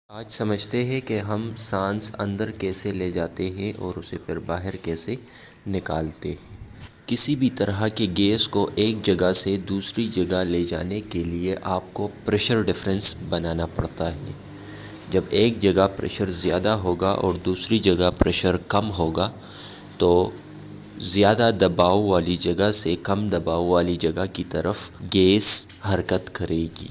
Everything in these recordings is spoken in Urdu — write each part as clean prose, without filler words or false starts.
آج سمجھتے ہیں کہ ہم سانس اندر کیسے لے جاتے ہیں اور اسے پھر باہر کیسے نکالتے ہیں۔ کسی بھی طرح کے گیس کو ایک جگہ سے دوسری جگہ لے جانے کے لیے آپ کو پریشر ڈفرینس بنانا پڑتا ہے۔ جب ایک جگہ پریشر زیادہ ہوگا اور دوسری جگہ پریشر کم ہوگا تو زیادہ دباؤ والی جگہ سے کم دباؤ والی جگہ کی طرف گیس حرکت کرے گی۔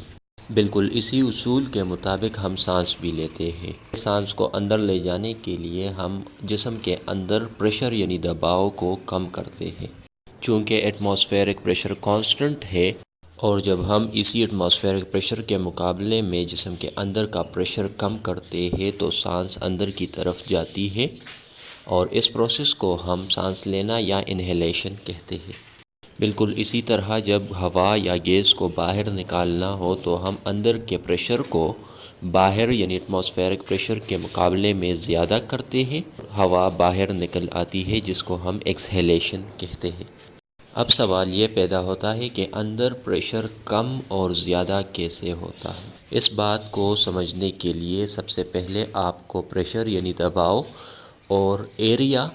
بالکل اسی اصول کے مطابق ہم سانس بھی لیتے ہیں۔ سانس کو اندر لے جانے کے لیے ہم جسم کے اندر پریشر یعنی دباؤ کو کم کرتے ہیں۔ چونکہ ایٹماسفیرک پریشر کانسٹنٹ ہے اور جب ہم اسی ایٹماسفیرک پریشر کے مقابلے میں جسم کے اندر کا پریشر کم کرتے ہیں تو سانس اندر کی طرف جاتی ہے اور اس پروسیس کو ہم سانس لینا یا انہیلیشن کہتے ہیں۔ بالکل اسی طرح جب ہوا یا گیس کو باہر نکالنا ہو تو ہم اندر کے پریشر کو باہر یعنی ایٹماسفیرک پریشر کے مقابلے میں زیادہ کرتے ہیں، ہوا باہر نکل آتی ہے جس کو ہم ایکسہیلیشن کہتے ہیں۔ اب سوال یہ پیدا ہوتا ہے کہ اندر پریشر کم اور زیادہ کیسے ہوتا ہے؟ اس بات کو سمجھنے کے لیے سب سے پہلے آپ کو پریشر یعنی دباؤ اور ایریا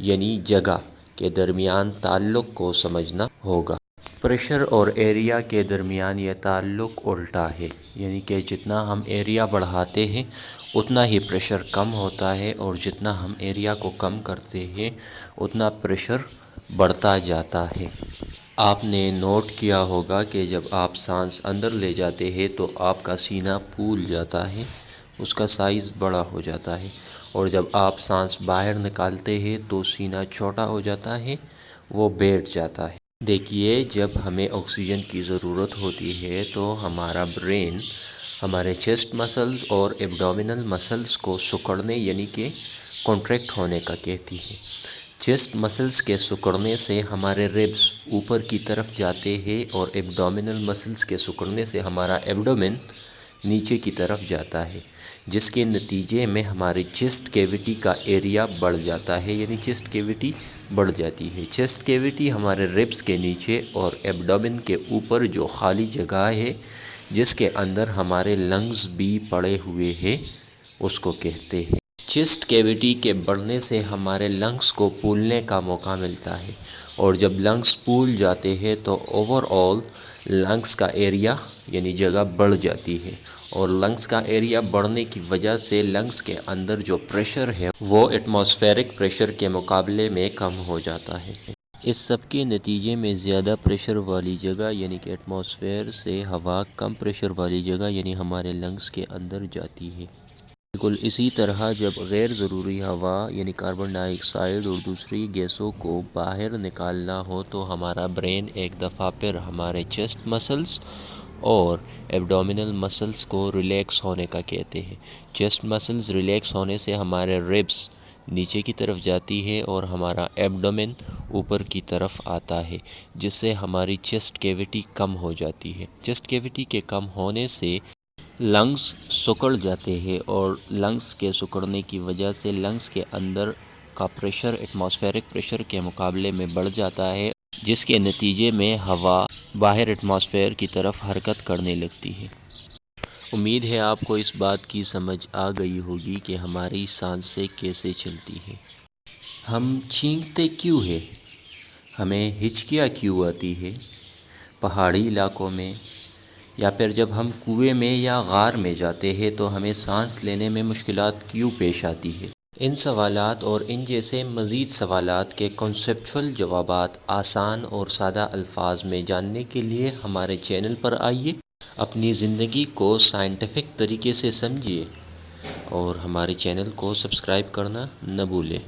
یعنی جگہ کے درمیان تعلق کو سمجھنا ہوگا۔ پریشر اور ایریا کے درمیان یہ تعلق الٹا ہے، یعنی کہ جتنا ہم ایریا بڑھاتے ہیں اتنا ہی پریشر کم ہوتا ہے اور جتنا ہم ایریا کو کم کرتے ہیں اتنا پریشر بڑھتا جاتا ہے۔ آپ نے نوٹ کیا ہوگا کہ جب آپ سانس اندر لے جاتے ہیں تو آپ کا سینہ پھول جاتا ہے، اس کا سائز بڑا ہو جاتا ہے، اور جب آپ سانس باہر نکالتے ہیں تو سینہ چھوٹا ہو جاتا ہے، وہ بیٹھ جاتا ہے۔ دیکھیے جب ہمیں آکسیجن کی ضرورت ہوتی ہے تو ہمارا برین ہمارے چیسٹ مسلز اور ایبڈومینل مسلز کو سکڑنے یعنی کہ کنٹریکٹ ہونے کا کہتی ہے۔ چیسٹ مسلز کے سکڑنے سے ہمارے ریبس اوپر کی طرف جاتے ہیں اور ایبڈومینل مسلز کے سکڑنے سے ہمارا ایبڈومن نیچے کی طرف جاتا ہے، جس کے نتیجے میں ہماری چیسٹ کیوٹی کا ایریا بڑھ جاتا ہے، یعنی چیسٹ کیوٹی بڑھ جاتی ہے۔ چیسٹ کیوٹی ہمارے ریبس کے نیچے اور ایبڈومن کے اوپر جو خالی جگہ ہے جس کے اندر ہمارے لنگز بھی پڑے ہوئے ہیں اس کو کہتے ہیں۔ چیسٹ کیوٹی کے بڑھنے سے ہمارے لنگز کو پھولنے کا موقع ملتا ہے، اور جب لنگز پھول جاتے ہیں تو اوور آل لنگز کا ایریا یعنی جگہ بڑھ جاتی ہے، اور لنگز کا ایریا بڑھنے کی وجہ سے لنگز کے اندر جو پریشر ہے وہ ایٹماسفیرک پریشر کے مقابلے میں کم ہو جاتا ہے۔ اس سب کے نتیجے میں زیادہ پریشر والی جگہ یعنی کہ ایٹماسفیئر سے ہوا کم پریشر والی جگہ یعنی ہمارے لنگز کے اندر جاتی ہے۔ بالکل اسی طرح جب غیر ضروری ہوا یعنی کاربن ڈائی آکسائیڈ اور دوسری گیسوں کو باہر نکالنا ہو تو ہمارا برین ایک دفعہ پھر ہمارے چیسٹ مسلز اور ایبڈومینل مسلز کو ریلیکس ہونے کا کہتے ہیں۔ چیسٹ مسلز ریلیکس ہونے سے ہمارے ریبس نیچے کی طرف جاتی ہے اور ہمارا ایبڈومن اوپر کی طرف آتا ہے، جس سے ہماری چیسٹ کیوٹی کم ہو جاتی ہے۔ چیسٹ کیوٹی کے کم ہونے سے لنگز سکڑ جاتے ہیں اور لنگز کے سکڑنے کی وجہ سے لنگز کے اندر کا پریشر ایٹماسفیرک پریشر کے مقابلے میں بڑھ جاتا ہے، جس کے نتیجے میں ہوا باہر ایٹماسفیئر کی طرف حرکت کرنے لگتی ہے۔ امید ہے آپ کو اس بات کی سمجھ آ گئی ہوگی کہ ہماری سانسیں کیسے چلتی ہیں۔ ہم چھینکتے کیوں ہیں؟ ہمیں ہچکیاں کیوں آتی ہے پہاڑی علاقوں میں، یا پھر جب ہم کنویں میں یا غار میں جاتے ہیں تو ہمیں سانس لینے میں مشکلات کیوں پیش آتی ہے؟ ان سوالات اور ان جیسے مزید سوالات کے کنسیپچول جوابات آسان اور سادہ الفاظ میں جاننے کے لیے ہمارے چینل پر آئیے، اپنی زندگی کو سائنٹیفک طریقے سے سمجھیے اور ہمارے چینل کو سبسکرائب کرنا نہ بھولیں۔